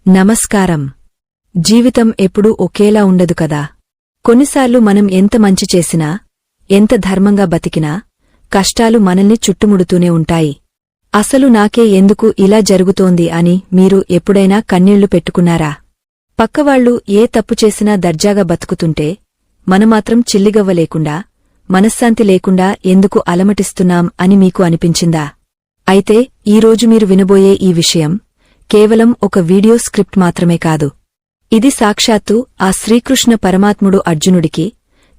నమస్కారం. జీవితం ఎప్పుడూ ఒకేలా ఉండదు కదా. కొన్నిసార్లు మనం ఎంత మంచి చేసినా, ఎంత ధర్మంగా బతికినా కష్టాలు మనల్ని చుట్టుముడుతూనే ఉంటాయి. అసలు నాకే ఎందుకు ఇలా జరుగుతోంది అని మీరు ఎప్పుడైనా కన్నీళ్లు పెట్టుకున్నారా? పక్కవాళ్లు ఏ తప్పు చేసినా దర్జాగా బతుకుతుంటే మనమాత్రం చిల్లిగవ్వ లేకుండా, మనశ్శాంతి లేకుండా ఎందుకు అలమటిస్తున్నాం అని మీకు అనిపించిందా? అయితే ఈరోజు మీరు వినబోయే ఈ విషయం కేవలం ఒక వీడియో స్క్రిప్ట్ మాత్రమే కాదు. ఇది సాక్షాత్తు ఆ శ్రీకృష్ణ పరమాత్ముడు అర్జునుడికి,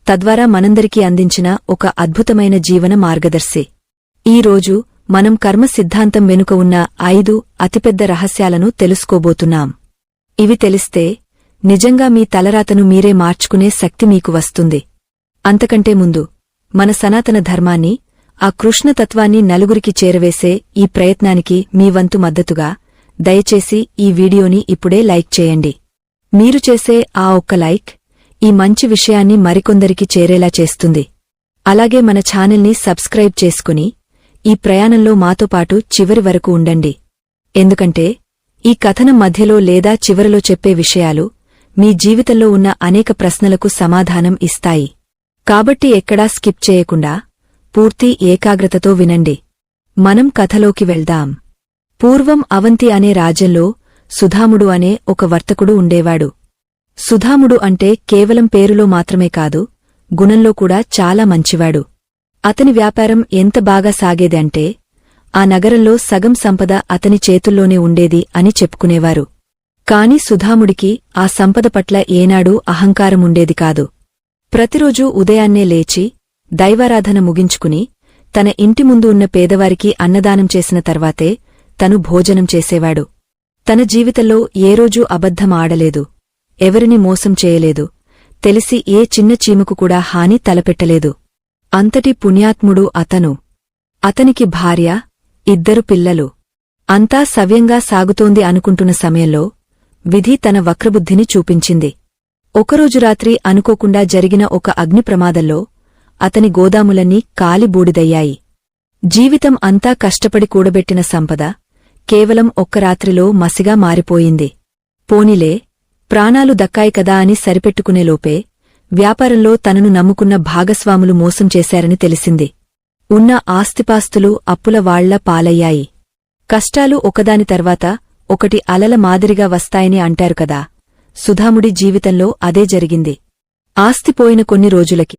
తద్వారా మనందరికీ అందించిన ఒక అద్భుతమైన జీవన మార్గదర్శి. ఈరోజు మనం కర్మ సిద్ధాంతం వెనుక ఉన్న 5 అతిపెద్ద రహస్యాలను తెలుసుకోబోతున్నాం. ఇవి తెలిస్తే నిజంగా మీ తలరాతను మీరే మార్చుకునే శక్తి మీకు వస్తుంది. అంతకంటే ముందు మన సనాతన ధర్మాన్ని, ఆ కృష్ణతత్వాన్ని నలుగురికి చేరవేసే ఈ ప్రయత్నానికి మీ వంతు మద్దతుగా దయచేసి ఈ వీడియోని ఇప్పుడే లైక్ చేయండి. మీరు చేసే ఆ ఒక్క లైక్ ఈ మంచి విషయాన్ని మరికొందరికి చేరేలా చేస్తుంది. అలాగే మన ఛానల్ని సబ్స్క్రైబ్ చేసుకుని ఈ ప్రయాణంలో మాతో పాటు చివరి వరకు ఉండండి. ఎందుకంటే ఈ కథనం మధ్యలో లేదా చివరలో చెప్పే విషయాలు మీ జీవితంలో ఉన్న అనేక ప్రశ్నలకు సమాధానం ఇస్తాయి. కాబట్టి ఎక్కడా స్కిప్ చేయకుండా పూర్తి ఏకాగ్రతతో వినండి. మనం కథలోకి వెళ్దాం. పూర్వం అవంతి అనే రాజ్యంలో సుధాముడు అనే ఒక వర్తకుడు ఉండేవాడు. సుధాముడు అంటే కేవలం పేరులో మాత్రమే కాదు, గుణంలో కూడా చాలా మంచివాడు. అతని వ్యాపారం ఎంత బాగా సాగేదంటే ఆ నగరంలో సగం సంపద అతని చేతుల్లోనే ఉండేది అని చెప్పుకునేవారు. కాని సుధాముడికి ఆ సంపద పట్ల ఏనాడూ అహంకారముండేది కాదు. ప్రతిరోజూ ఉదయాన్నే లేచి దైవారాధన ముగించుకుని తన ఇంటి ముందు ఉన్న పేదవారికి అన్నదానం చేసిన తర్వాతే తను భోజనం చేసేవాడు. తన జీవితంలో ఏ రోజూ అబద్ధం ఆడలేదు, ఎవరిని మోసం చేయలేదు, తెలిసి ఏ చిన్న చీమకు కూడా హాని తలపెట్టలేదు. అంతటి పుణ్యాత్ముడు అతను. అతనికి భార్య, 2 పిల్లలు. అంతా సవ్యంగా సాగుతోంది అనుకుంటున్న సమయంలో విధి తన వక్రబుద్ధిని చూపించింది. ఒకరోజు రాత్రి అనుకోకుండా జరిగిన ఒక అగ్ని ప్రమాదంలో అతని గోదాములన్నీ కాలి బూడిదయ్యాయి. జీవితం అంతా కష్టపడి కూడబెట్టిన సంపద కేవలం ఒక్క రాత్రిలో మసిగా మారిపోయింది. పోనీలే, ప్రాణాలు దక్కాయి కదా అని సరిపెట్టుకునేలోపే వ్యాపారంలో తనను నమ్ముకున్న భాగస్వాములు మోసం చేశారని తెలిసింది. ఉన్న ఆస్తిపాస్తులు అప్పుల వాళ్ల పాలయ్యాయి. కష్టాలు ఒకదాని తర్వాత ఒకటి అలల మాదిరిగా వస్తాయని అంటారు కదా. సుధాముడి జీవితంలో అదే జరిగింది. ఆస్తిపోయిన కొన్ని రోజులకి